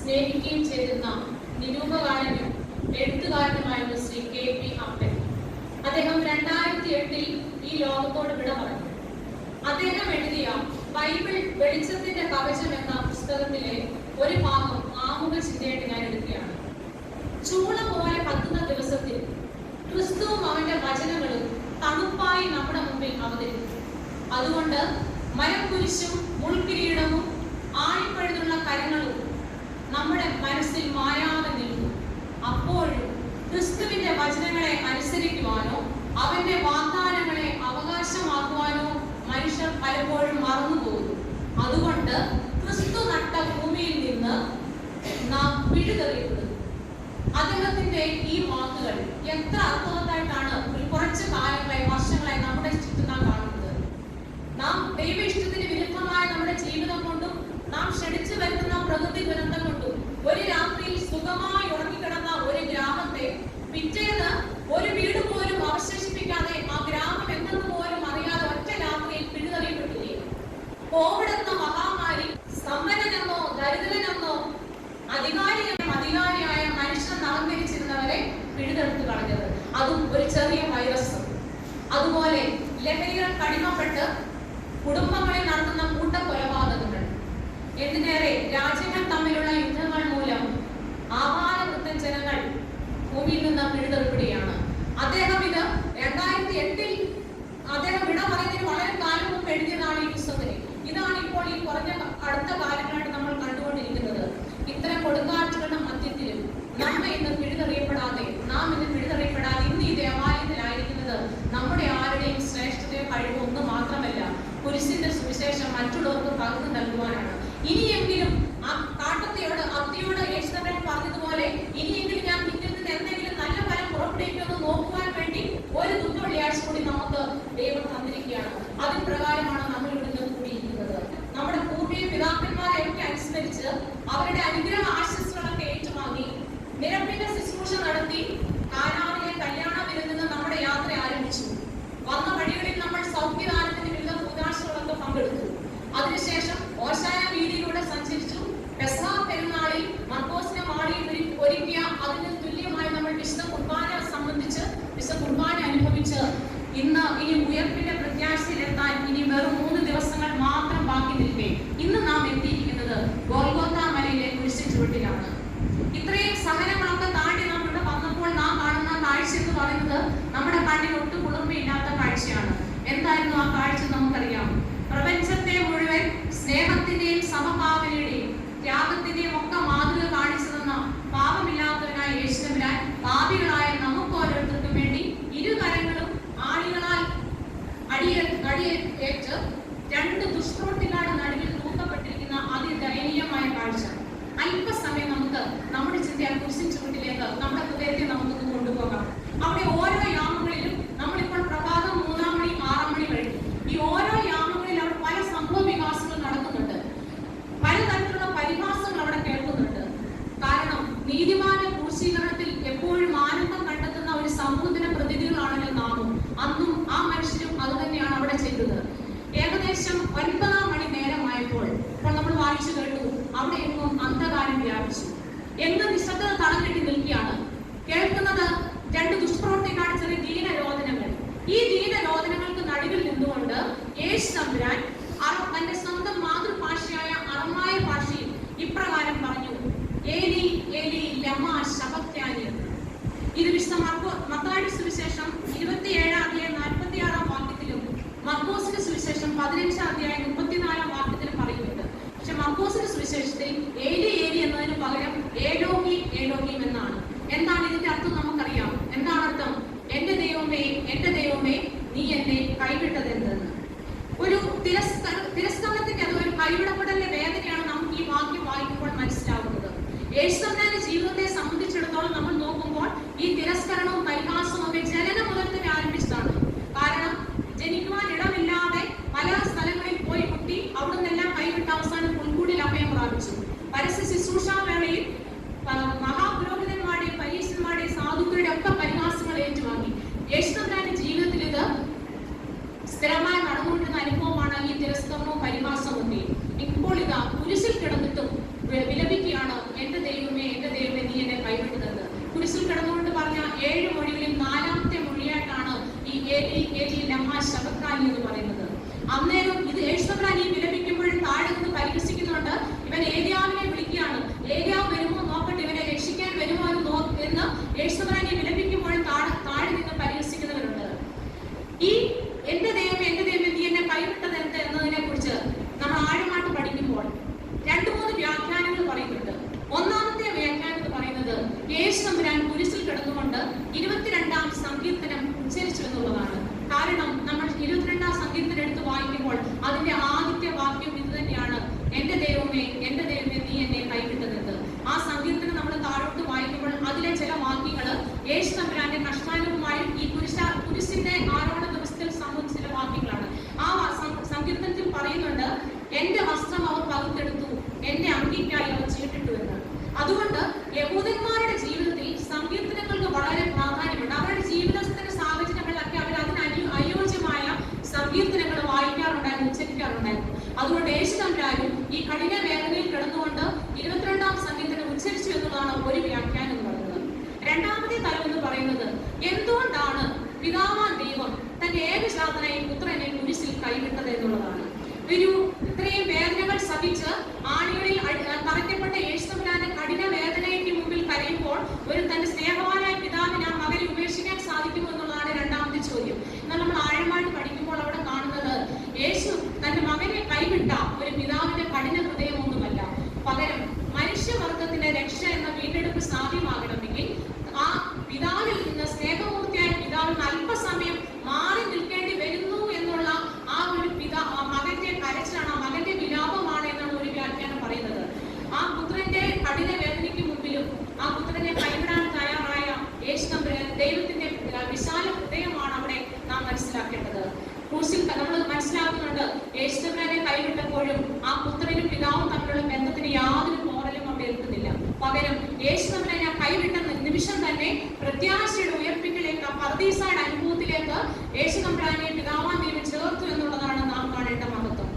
സ്നേഹിക്കുകയും ചെയ്തിരുന്ന നിരൂപകാരനും എഴുത്തുകാരനുമായിരുന്നു ശ്രീ KP അപ്പൻ. അദ്ദേഹം 2008 ഈ ലോകത്തോട് വിട പറഞ്ഞു. അദ്ദേഹം എഴുതിയ ബൈബിൾ വെളിച്ചത്തിന്റെ കവചം എന്ന പുസ്തകത്തിലെ ഒരു ഭാഗം ആമുഖ ചിന്തയായിട്ട് ഞാൻ എടുക്കുകയാണ്. ചൂള പോലെ കത്തുന്ന ദിവസത്തിൽ ക്രിസ്തുവും അവന്റെ വചനങ്ങളും തണുപ്പായി നമ്മുടെ മുമ്പിൽ അവതരിക്കും. അതുകൊണ്ട് മരക്കുരിശും മുൾക്കിരീടവും ആഴിപ്പഴുതുള്ള കരങ്ങളും നമ്മുടെ മനസ്സിൽ മായാതെ നിൽക്കും. അപ്പോഴും ക്രിസ്തുവിന്റെ വചനങ്ങളെ അനുസരിക്കുവാനോ അവന്റെ വാഗ്ദാനങ്ങളെ അവകാശമാക്കുവാനോ മനുഷ്യർ പലപ്പോഴും മറന്നുപോകുന്നു. അതുകൊണ്ട് ക്രിസ്തു നട്ട ഭൂമിയിൽ നിന്ന് നാം പിഴുതെറിയപ്പെടുന്നു. അദ്ദേഹത്തിന്റെ ഈ വാക്കുകൾ എത്ര അർത്ഥവത്തായിട്ടാണ് കുറച്ചു കാലങ്ങളായി, വർഷങ്ങളായി നമ്മുടെ ചുറ്റും നാം കാണുന്നത്. നാം ദൈവ ഇഷ്ടത്തിന് വിരുദ്ധമായ നമ്മുടെ ജീവിതം കൊണ്ടും നാം ക്ഷണിച്ചു വരുത്തുന്ന പ്രകൃതി ദുരന്തം കൊണ്ടും ഒരു രാത്രിയിൽ സുഖമായി ഉറങ്ങിക്കിടന്ന ഒരു ഗ്രാമത്തെ പിറ്റേന്ന് ഒരു വീട് പോലും അവശേഷിപ്പിക്കാതെ ആ ഗ്രാമം എന്തെന്ന് പോലും അറിയാതെ ഒറ്റ രാത്രിയിൽ പിഴുതെറിയപ്പെട്ടില്ലേ? കോവിഡ് എന്ന മഹാമാരി സമ്പന്നനെന്നോ ദരിദ്രനെന്നോ അധികാരിയായ മനുഷ്യൻ അലങ്കരിച്ചിരുന്നവരെ പിഴുതെടുത്ത് കളഞ്ഞത്, അതും ഒരു ചെറിയ വൈറസ്. അതുപോലെ ലഹരികൾക്ക് അടിമപ്പെട്ട് കുടുംബങ്ങളിൽ നടത്തുന്ന കൂട്ടക്കൊലപാതകങ്ങൾ, എന്തിനേറെ രാജ്യങ്ങൾ തമ്മിലുള്ള യുദ്ധങ്ങൾ മൂലം ആഹാരവൃത്തൻ ജനങ്ങൾ ഭൂമിയിൽ നിന്ന് പിഴുതെറിപ്പെടുകയാണ്. അദ്ദേഹം ഇത് 2008 അദ്ദേഹം വിട പറയുന്നതിന് വളരെ കാലം മുമ്പ് എഴുതിയതാണ് ഈ പുസ്തകത്തിൽ. ഇതാണ് ഇപ്പോൾ ഈ കുറഞ്ഞ അടുത്ത കാലങ്ങളായിട്ട് നമ്മൾ കണ്ടുകൊണ്ടിരിക്കുന്നത്. ഇത്തരം കൊടുങ്കാറ്റുകളുടെ മധ്യത്തിലും നാം ഇന്ന് പിഴുതെറിയപ്പെടാതെ ഇന്ന് ഈ ദേവാലയത്തിലായിരിക്കുന്നത് നമ്മുടെ ആരുടെയും ശ്രേഷ്ഠതയോ കഴിവോ ഒന്നും മാത്രമല്ല, കുരിശിന്റെ സുവിശേഷം മറ്റുള്ളവർക്ക് പകർന്നു നൽകുവാനാണ്. ഇനിയെങ്കിലും ആ കാട്ടത്തെയോട് അത്തിയോട് യേശുദാസൻ പറഞ്ഞതുപോലെ ഇനിയെങ്കിലും ഞാൻ നിന്നിൽ നിന്ന് എന്തെങ്കിലും നല്ല ഫലം പുറപ്പെടുവിക്കുമെന്ന് നോക്കുവാൻ വേണ്ടി ഒരു വെള്ളിയാഴ്ച കൂടി നമുക്ക് ദൈവം തന്നിരിക്കുകയാണ്. അതിന് പ്രകാരമാണ് നമ്മൾ ഇവിടുന്ന് കൂടിയിരിക്കുന്നത്. നമ്മുടെ പൂർവ്വീയ പിതാക്കന്മാരെയൊക്കെ അനുസ്മരിച്ച് അവരുടെ അനുഗ്രഹ ആശംസകളൊക്കെ ഏറ്റുവാങ്ങി നിരപ്പിന്റെ ശുശ്രൂഷ നടത്തി കാനാവിലെ കല്യാണ വിരുന്നിന് നമ്മുടെ യാത്ര ആരംഭിച്ചു. വന്ന വഴികളിൽ നമ്മൾ സൗഖ്യദാനത്തിന്റെ വിവിധ കൂതാശകളൊക്കെ പങ്കെടുത്തു. അതിനുശേഷം ഓശാന വീതിയിലൂടെ സഞ്ചരിച്ചു. പെസഹ പെരുന്നാളിൽ മർക്കോസിന്റെ മാളിയിൽ ഒരുക്കിയ അതിന് തുല്യമായി നമ്മൾ വിശുദ്ധ കുർബാന സംബന്ധിച്ച് വിശുദ്ധ കുർബാന അനുഭവിച്ച് ഇനി ഉയർപ്പിന്റെ പ്രത്യാശയിലെത്താൻ ഇനി വെറും 3 ദിവസങ്ങൾ മാത്രം ബാക്കി നിൽക്കെ ഇന്ന് നാം എത്തിയിരിക്കുന്നത് ഗോൽഗോഥ മലയിലെ കുരിശിൻ ചുവട്ടിലാണ്. ഇത്രയും സഹനങ്ങളൊക്കെ താണ്ടി നാം ഇവിടെ വന്നപ്പോൾ നാം കാണുന്ന കാഴ്ച എന്ന് പറയുന്നത് നമ്മുടെ കണ്ണിൽ ഒട്ടും കുളിർമയില്ലാത്ത കാഴ്ചയാണ്. എന്തായിരുന്നു ആ കാഴ്ച നമുക്കറിയാം. പ്രപഞ്ചത്തെ മുഴുവൻ സ്നേഹത്തിന്റെയും സമഭാവനയുടെയും ത്യാഗത്തിന്റെയും ഒക്കെ മാതൃക കാണിച്ചു തന്ന പാപമില്ലാത്തവനായ യേശുദാസൻ പാപികളായ നമുക്ക് ഓരോരുത്തർക്കും വേണ്ടി ഇരുകരങ്ങളും ആണികളാൽ അടിയേറ്റ് 2 ദുഷ്പ്രവൃത്തികളുടെ നടുവിൽ തൂക്കപ്പെട്ടിരിക്കുന്ന അതിദയനീയമായ കാഴ്ച. അല്പസമയം നമുക്ക് നമ്മുടെ ചിന്തയാൽ കുരിശിൻ ചുവട്ടിലേക്ക് നമ്മുടെ ഹൃദയത്തെ നമുക്കൊന്ന് കൊണ്ടുപോകാം. അവിടെ ഓരോ യാമങ്ങളിലും നമ്മളിപ്പോൾ പ്രഭാതം 3 മണി 6 മണി കഴിഞ്ഞു. ഈ ഓരോ യാമങ്ങളിൽ അവിടെ പല സംഭവ വികാസങ്ങൾ നടക്കുന്നുണ്ട്. പലതരത്തിലുള്ള പരിഹാസങ്ങൾ അവിടെ കേൾക്കുന്നുണ്ട്. കാരണം നീതിമാന്റെ ക്രൂശീകരണത്തിൽ എപ്പോഴും ആനന്ദം കണ്ടെത്തുന്ന ഒരു സമൂഹത്തിന്റെ പ്രതിനിധികളാണല്ലോ നാമും. അന്നും ആ മനുഷ്യരും അത് തന്നെയാണ് അവിടെ ചെയ്തത്. ഏകദേശം 9 മണി നേരമായപ്പോൾ ഇപ്പോൾ നമ്മൾ വായിച്ചു കേട്ടു, അവിടെ എങ്ങും അന്ധകാരം വ്യാപിച്ചു. എങ്ങും നിശബ്ദത തളംകെട്ടി നിൽക്കുകയാണ്. കേൾക്കുന്നത് 2 ദുഷ്പ്രവൃത്തി കാണിച്ചത് ദീനരോധനങ്ങൾ. ഈ ദീനരോധനങ്ങൾക്ക് നടുവിൽ നിന്നുകൊണ്ട് യേശു തമ്പുരാൻ തന്റെ സ്വന്തം മാതൃഭാഷയായ അറമായ ഭാഷയിൽ ഇപ്രകാരം പറഞ്ഞു, ഏലി ഏലി ലമാ ശബക്താനി. ഇത് വിശുദ്ധ മത്തായിയുടെ സുവിശേഷം 27-ാം അധ്യായം 46-ാം വാക്യത്തിലും മർക്കോസിന്റെ സുവിശേഷം 15-ാം അധ്യായം 34-ാം വാക്യത്തിലും പറയുന്നുണ്ട്. പക്ഷെ മർക്കോസിന്റെ സുവിശേഷത്തിൽ ഏലി ഏലി എന്നതിന് പകരം ഏലോഹി ഏലോഹിം എന്നാണ്. എന്താണ് ഇതിന്റെ അർത്ഥം നമുക്കറിയാം. എന്താണ് അർത്ഥം? എന്റെ ദൈവമേ നീ എന്നെ കൈവിട്ടതെന്തെന്ന്. ഒരു തിരസ്കരണത്തിന്റെ അത് ഒരു കൈവിടപ്പെടലിന്റെ വേദനയാണ് നമുക്ക് ഈ വാക്യം വായിക്കുമ്പോൾ മനസ്സിലാവുന്നത്. യേശുദാസന്റെ ജീവിതത്തെ സംബന്ധിച്ചിടത്തോളം നമ്മൾ നോക്കുമ്പോൾ ഈ തിരസ്കരണവും പരിഹാസവും ഒക്കെ ജനനം മുതൽ തന്നെ ആരംഭിച്ചതാണ്. കാരണം ജനിക്കുവാൻ ഇടമില്ലാതെ പല സ്ഥലങ്ങളിൽ പോയി കുട്ടി അവിടെ നിന്നെല്ലാം കൈവിട്ട അവസാനം പുൽക്കൂടിൽ അഭയം പ്രാപിച്ചു. പരസ്യ ശുശ്രൂഷാ വേളയിൽ മഹാപുരോഹിതന്മാരുടെയും പരീക്ഷന്മാരുടെയും സാധുക്കളുടെ ഒക്കെ പരിഹാസങ്ങൾ ഏറ്റുവാങ്ങി. യേശുദാസന്റെ ജീവിതത്തിൽ ഇത് സ്ഥിരമായി നടന്നുകൊണ്ടിരുന്ന അനുഭവമാണ് ഈ തിരസ്കരണവും പരിഹാസവും ഒക്കെ. ഇപ്പോൾ ഇതാ കുരിശിൽ കിടന്നിട്ടും വിലപിക്കുകയാണ്, എന്റെ യഹൂദന്മാരുടെ ജീവിതത്തിൽ സങ്കീർത്തനങ്ങൾക്ക് വളരെ പ്രാധാന്യമുണ്ട്. അവരുടെ ജീവിതത്തിന്റെ സാഹചര്യങ്ങളിലൊക്കെ അവർ അതിന് അയോജ്യമായ സങ്കീർത്തനങ്ങൾ വായിക്കാറുണ്ടായിരുന്നു, ഉച്ചരിക്കാറുണ്ടായിരുന്നു. അതുകൊണ്ട് യേശു തമ്പുരാനും ഈ കഠിന വേദനയിൽ കിടന്നുകൊണ്ട് 22-ാം സങ്കീർത്തനം ഉച്ചരിച്ചു എന്നുള്ളതാണ് ഒരു വ്യാഖ്യാനം എന്ന് പറയുന്നത്. രണ്ടാമത്തെ തലം എന്ന് പറയുന്നത് എന്തുകൊണ്ടാണ് പിതാവാൻ ദൈവം തന്റെ ഏകജാതനായ പുത്രനെ കുരിശിൽ കൈവിട്ടത് എന്നുള്ളതാണ്. ഇത്രയും വേദനകൾ സഹിച്ച് ആണികളിൽ തറയ്ക്കപ്പെട്ട യേശു തമ്പുരാന്റെ കഠിന വേദനയ്ക്ക് മുമ്പിൽ കരയുമ്പോൾ തന്റെ സ്നേഹവാനായ പിതാവിന് ആ മകനെ ഉപേക്ഷിക്കാൻ സാധിക്കുമോ എന്നുള്ളതാണ് രണ്ടാമത്തെ ചോദ്യം. എന്നാൽ നമ്മൾ ആഴമായിട്ട് പഠിക്കുമ്പോൾ അവിടെ കാണുന്നത് യേശു തന്റെ മകനെ കൈവിട്ട ഒരു പിതാവിന്റെ കഠിന ഹൃദയമൊന്നുമല്ല. പകരം മനുഷ്യവർഗത്തിന്റെ രക്ഷ എന്ന വീണ്ടെടുപ്പ് സാധ്യമാകണമെങ്കിൽ ആ പിതാവിൽ നിന്ന്, സ്നേഹമൂർത്തിയായ പിതാവിൽ നിന്ന് അല്പസമയം മാറി നിൽക്കേണ്ടി വരുന്നു എന്നുള്ള ആ ഒരു മകന്റെ കരച്ചിലാണ്, ആ മകന്റെ വിലാപമാണ് എന്നാണ് ഒരു വ്യാഖ്യാനം പറയുന്നത്. ആ പുത്രന്റെ കഠിന വേദനയ്ക്ക് മുമ്പിലും ആ പുത്രനെ കൈവിടാൻ തയ്യാറായ യേശു തമ്പുരാൻ ദൈവത്തിന്റെ വിശാല ഹൃദയമാണ് അവിടെ നാം മനസ്സിലാക്കേണ്ടത്. ക്രൂശിൽ നമ്മൾ മനസ്സിലാക്കുന്നുണ്ട്, യേശു തമ്പുരാനെ കൈവിട്ടപ്പോഴും ആ പുത്രനും പിതാവും തമ്മിലുള്ള ബന്ധത്തിന് യാതൊരു പോറലും അവിടെ എത്തുന്നില്ല. പകരം യേശു തമ്പുരാനെ കൈവിട്ട നിമിഷം തന്നെ പ്രത്യാശയുടെ ഉയർപ്പിക്കലേക്ക്, ആ പർദീസയുടെ അനുഭവത്തിലേക്ക് യേശു തമ്പുരാനെ പിതാവാൻ ദൈവം ചേർത്തു എന്നുള്ളതാണ് നാം കാണേണ്ട മഹത്വം.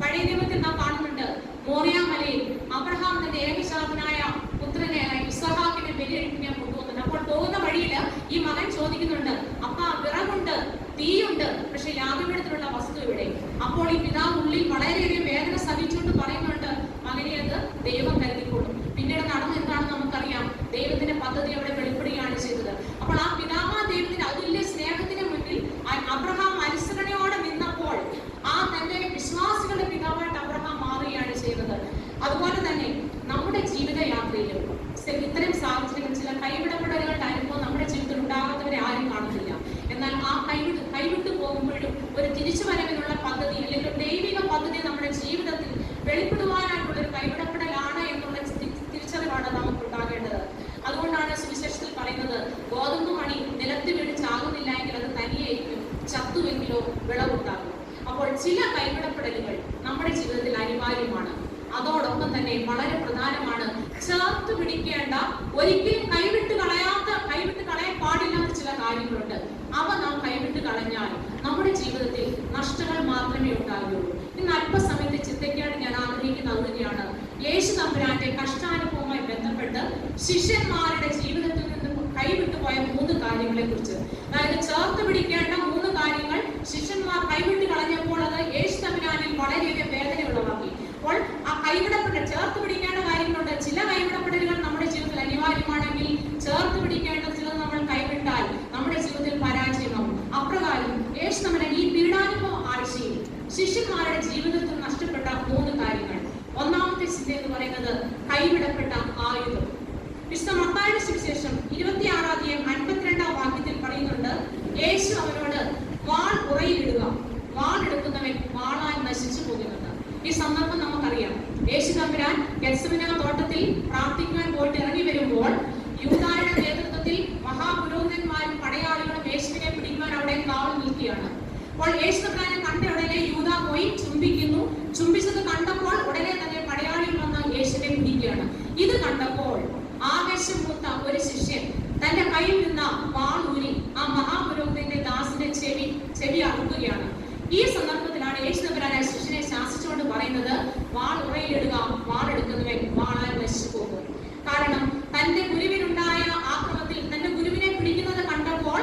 പഴയ നിയമത്തിൽ നാം കാണുന്നുണ്ട്, മോറിയ മലയിൽ അബ്രഹാം തന്റെ ഏകജാതനായ പുത്രനെ ഇസ്ഹാക്കിനെ ബലിയർപ്പിക്കാൻ കൊണ്ടുപോകുന്നുണ്ട്. അപ്പോൾ പോകുന്ന വഴിയിൽ ഈ മകൻ ചോദിക്കുന്നുണ്ട്, അപ്പ വിറകുണ്ട്, തീയുണ്ട്, പക്ഷെ യാഗപീഠത്തിലുള്ള വസ്തു ഇവിടെ. അപ്പോൾ ഈ പിതാവ് ഉള്ളിൽ വളരെയധികം വേദന സഹിച്ചുകൊണ്ട് പറയുന്നുണ്ട്, മകനെ അത് ദൈവം കരുതിക്കൊള്ളും. പിന്നീട് നടന്ന് എന്താണെന്ന് നമുക്കറിയാം. ദൈവത്തിന്റെ പദ്ധതി അവിടെ വെളിപ്പെടുകയാണ് ചെയ്തത്. അപ്പോൾ ആ പിതാവാ ദൈവത്തിന്റെ അതുല്യ സ്നേഹത്തിന് മുന്നിൽ അബ്രഹാം അനുസരണയോടെ നിന്നപ്പോൾ ആ തന്റെ വിശ്വാസികളുടെ പിതാവായിട്ട് അബ്രഹാം മാറുകയാണ് ചെയ്തത്. അതുപോലെ തന്നെ നമ്മുടെ ജീവിത യാത്രയിലും ഇത്തരം സാഹചര്യങ്ങൾ, ചില കൈവിടപ്പെടലുകളുടെ അനുഭവം നമ്മുടെ ജീവിതത്തിൽ ഉണ്ടാകാത്തവരെ ആരും കാണുന്നില്ല. എന്നാൽ ആ കൈവിട്ടു പോകുമ്പോഴും ഒരു തിരിച്ചുവരവിനുള്ള പദ്ധതി അല്ലെങ്കിൽ ഒരു ദൈവിക പദ്ധതി നമ്മുടെ ജീവിതത്തിൽ വെളിപ്പെടുവാനായിട്ടുള്ള ഒരു കൈവിടപ്പെടലാണ് എന്നുള്ള തിരിച്ചറിവാണ് നമുക്ക് ഉണ്ടാകേണ്ടത്. അതുകൊണ്ടാണ് സുവിശേഷത്തിൽ പറയുന്നത്, ഗോതമ്പ് മണി നിലത്ത് വീണ് ചാകുന്നില്ല എങ്കിൽ അത് തനിയായിരിക്കും, ചത്തുവെങ്കിലോ വിളവുണ്ടാകും. അപ്പോൾ ചില കൈവിടപ്പെടലുകൾ നമ്മുടെ ജീവിതത്തിൽ അനിവാര്യമാണ്. അതോടൊപ്പം തന്നെ വളരെ പ്രധാനമാണ്, ചേർത്ത് പിടിക്കേണ്ട, ഒരിക്കലും കൈവിട്ട് കളയാൻ പാടില്ലാത്ത ചില കാര്യങ്ങളുണ്ട്. അവ നാം കൈവിട്ട് കളഞ്ഞാൽ നമ്മുടെ ജീവിതത്തിൽ നഷ്ടങ്ങൾ മാത്രമേ ഉണ്ടാകുകയുള്ളൂ. ഇന്ന് അല്പസമയത്ത് ചിന്തയ്ക്കാണ് ഞാൻ ആഗ്രഹിക്കുന്നത് തന്നെയാണ്, യേശു തമ്പുരാന്റെ കഷ്ടാനുഭവവുമായി ബന്ധപ്പെട്ട് ശിഷ്യന്മാരുടെ ജീവിതത്തിൽ നിന്ന് കൈവിട്ടു പോയ 3 കാര്യങ്ങളെ കുറിച്ച്. അതായത് ചേർത്ത് പിടിക്കേണ്ട 3 കാര്യങ്ങൾ ശിഷ്യന്മാർ കൈവിട്ട് കളഞ്ഞപ്പോൾ അത് യേശു തമ്പുരാനിൽ വളരെയധികം വേദന ഉളവാക്കി. അപ്പോൾ ആ ചേർത്ത് പിടിക്കേണ്ട കാര്യങ്ങളുണ്ട്. ചില കൈവിടപ്പെടലുകൾ നമ്മുടെ ജീവിതത്തിൽ അനിവാര്യമാണെങ്കിൽ ചേർത്ത് പിടിക്കേണ്ട ചിലത് നമ്മൾ കൈവിട്ടാൽ നമ്മുടെ ജീവിതത്തിൽ പരാജയമാവും. അപ്രകാരം യേശു തമ്പുരാൻ ഈ പീഡാനുഭവ ആഴ്ചയിൽ ശിഷ്യന്മാരുടെ ജീവിതത്തിൽ നഷ്ടപ്പെട്ട 3 കാര്യങ്ങൾ. ഒന്നാമത്തെ ചിന്ത എന്ന് പറയുന്നത് കൈവിടപ്പെട്ട ആയുധം. വിശുദ്ധ മത്തായിയുടെ സുവിശേഷം 26-52 വാക്യത്തിൽ പറയുന്നുണ്ട്, യേശു അവനോട് വാൾ ഉറയിലിടുക, വാൾ എടുക്കുന്നവൻ വാളാൽ നശിച്ചു പോകുന്നത്. ഈ സന്ദർഭം നമുക്കറിയാം. യേശു തമ്പുരാൻ ഗെത്സമന തോട്ടത്തിൽ പ്രാർത്ഥിക്കാൻ പോയിട്ട് ഇറങ്ങി വരുമ്പോൾ യൂദായുടെ നേതൃത്വത്തിൽ മഹാപുരോഹിതന്മാരും പടയാളികളും യേശുവിനെ പിടിക്കാൻ അവിടെ കാവൽ നിൽക്കുകയാണ്. അപ്പോൾ യേശു തമ്പുരാനെ കണ്ട ഉടനെ യൂദ പോയി ചുംബിക്കുന്നു. ചുംബിച്ചത് കണ്ടപ്പോൾ ഉടനെ തന്നെ പടയാളികൾ വന്ന് യേശുവിനെ പിടിക്കുകയാണ്. ഇത് കണ്ടപ്പോൾ ആവേശം പൂത്ത ഒരു ശിഷ്യൻ തന്റെ കയ്യിൽ നിന്ന് വാൾ ഊരി ആ മഹാപുരോഹിതന്റെ ദാസിന്റെ ചെവി അറുക്കുകയാണ്. ഈ സന്ദർഭത്തിലാണ് യേശു തമ്പുരാൻ ശിഷ്യനെ ശാസിച്ചുകൊണ്ട് പറയുന്നത്, വാൾ ഉറയിലിടുക, വാൾ എടുക്കുന്നവൻ വാളാൽ നശിച്ചു പോകും. കാരണം തന്റെ ഗുരുവിനുണ്ടായ ആക്രമത്തിൽ തന്റെ ഗുരുവിനെ പിടിക്കുന്നത് കണ്ടപ്പോൾ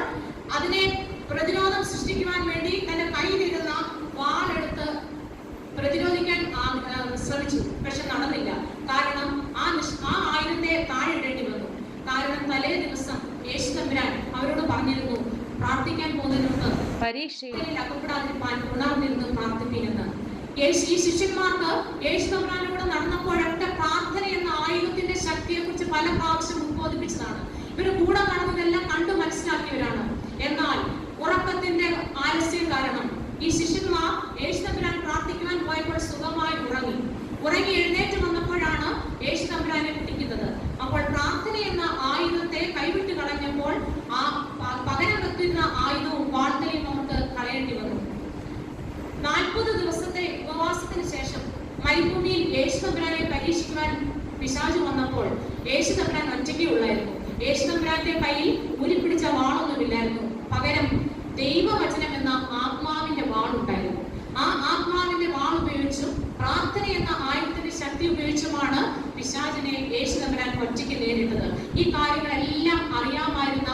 അതിനെ പ്രതിരോധം സൃഷ്ടിക്കുവാൻ വേണ്ടി തന്റെ കയ്യിലിരുന്ന വാളെടുത്ത് പ്രതിരോധിക്കാൻ ശ്രമിച്ചു. പക്ഷെ നടന്നില്ല. കാരണം ആ ആയുധത്തെ താഴെയിടേണ്ടി വന്നു. കാരണം തലേ ദിവസം യേശു തമ്പുരാൻ അവരോട് പറഞ്ഞിരുന്നു, പ്രാർത്ഥിക്കാൻ പോകുന്നതിന് പരീക്ഷയിൽ അകപ്പെടാതിരിക്കാൻ ഉണർന്നിരുന്ന് പ്രാർത്ഥിപ്പിക്കുന്നു. ഈ ശിഷ്യന്മാർക്ക് യേശു തമ്പുരാനോട് നടന്നപ്പോഴൊക്കെ പ്രാർത്ഥന എന്ന ആയുധത്തിന്റെ ശക്തിയെ കുറിച്ച് പല പ്രാവശ്യം ഉദ്ബോധിപ്പിച്ചതാണ്. ഇവര് കൂടെ നടന്നതെല്ലാം കണ്ടു മനസ്സിലാക്കിയവരാണ്. എന്നാൽ ഉറക്കത്തിന്റെ ആലസ്യം കാരണം ഈ ശിഷ്യന്മാർ യേശു തമ്പുരാൻ പ്രാർത്ഥിക്കുവാൻ പോയപ്പോൾ സുഖമായി ഉറങ്ങി എഴുന്നേറ്റ് വന്നപ്പോഴാണ് യേശു തമ്പുരാനെ പിടിക്കുന്നത്. അപ്പോൾ പ്രാർത്ഥന എന്ന ആയുധത്തെ കൈവിട്ട് കളഞ്ഞപ്പോൾ ആ പകരം വെക്കുന്ന ആയുധവും വാൾത്തലയും നമുക്ക് കളയേണ്ടി വന്നു. 40 ദിവസത്തെ ഉപവാസത്തിന് ശേഷം മരുഭൂമിയിൽ യേശു തമ്പുരാനെ പരീക്ഷിക്കുവാൻ പിശാച് വന്നപ്പോൾ യേശു തമ്പുരാൻ ഒറ്റയ്ക്കേ ഉള്ളായിരുന്നു. യേശു തമ്പുരാന്റെ കയ്യിൽ ഉരുപ്പിടിച്ച വാളൊന്നുമില്ലായിരുന്നു. പകരം ദൈവവചനം എന്ന ആത്മാവിന്റെ വാളുണ്ടായിരുന്നു. ആ ആത്മാവിന്റെ വാൾ ഉപയോഗിച്ചും പ്രാർത്ഥന എന്ന ആയുധത്തിന്റെ ശക്തി ഉപയോഗിച്ചുമാണ് പിശാചിനെ യേശു തമ്പുരാൻ ഒറ്റയ്ക്ക് നേരിട്ടത്. ഈ കാര്യങ്ങളെല്ലാം അറിയാമായിരുന്ന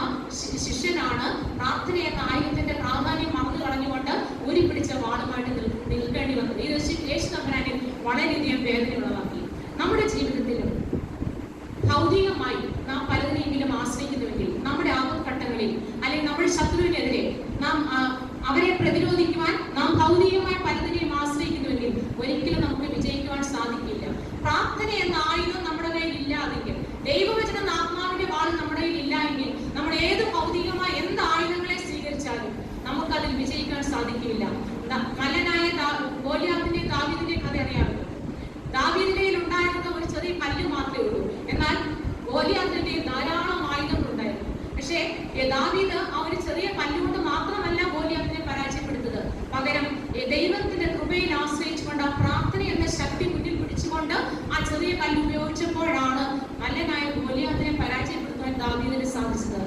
ശിഷ്യനാണ് പ്രാർത്ഥന എന്ന ആയുധത്തിന്റെ പ്രാധാന്യം മറന്നു കളഞ്ഞുകൊണ്ട് ഉരുപ്പിടിച്ച വാളുമായിട്ട് നിൽക്കേണ്ടി വന്നത്. ഇത് യേശു തമ്പുരാനെ വളരെയധികം വേദനയുള്ളതാക്കി. നമ്മുടെ ജീവിതത്തിലും ഭൗതികമായി നാം പലതിനെങ്കിലും ആശ്രയിക്കുന്നുവെങ്കിൽ, നമ്മുടെ ആപത്ഘട്ടങ്ങളിൽ അല്ലെങ്കിൽ നമ്മുടെ ശത്രുവിനെതിരെ നാം അവരെ പ്രതിരോധിക്കുവാൻ നാം ഭൗതികമായി പലതിനെയും ആശ്രയിക്കുന്നുവെങ്കിൽ ഒരിക്കലും നമുക്ക് വിജയിക്കുവാൻ സാധിക്കില്ല. പ്രാർത്ഥന എന്ന ആയുധം നമ്മുടെ കയ്യിൽ ഇല്ലാതെങ്കിൽ, ദൈവവചന ആത്മാവിന്റെ വാൾ നമ്മുടെ കയ്യിൽ ഇല്ല എങ്കിൽ, നമ്മൾ ഏത് ഭൗതികമായ എന്ത് ആയുധങ്ങളെ സ്വീകരിച്ചാലും നമുക്കതിൽ വിജയിക്കാൻ സാധിക്കില്ല. മല്ലനായ ഗോലിയാത്തിന്റെ ദാവീദിന്റെ കഥ അറിയാമല്ലോ. ദാവീദിന്റെ ഉണ്ടായിരുന്ന ഒരു ചെറിയ കല്ല് മാത്രമേ ഉള്ളൂ, എന്നാൽ ഗോലിയാത്തിന്റെ ധാരാളം ആയുധങ്ങൾ ഉണ്ടായിരുന്നു. പക്ഷേ ദാവീദ് ആ ഒരു ചെറിയ കല്ലുകൊണ്ട് മാത്രമല്ല ഗോലിയാത്തിനെ പരാജയപ്പെടുത്തത്. പകരം ദൈവത്തിന്റെ കൃപയിൽ ആശ്രയിച്ചുകൊണ്ട് ആ പ്രാർത്ഥന എന്ന ശക്തി മുന്നിൽ പിടിച്ചുകൊണ്ട് ആ ചെറിയ കല്ല് ഉപയോഗിച്ചപ്പോഴാണ് മല്ലനായ ഗോലിയാത്തിനെ പരാജയപ്പെടുത്താൻ ദാവീദിന് സാധിച്ചത്.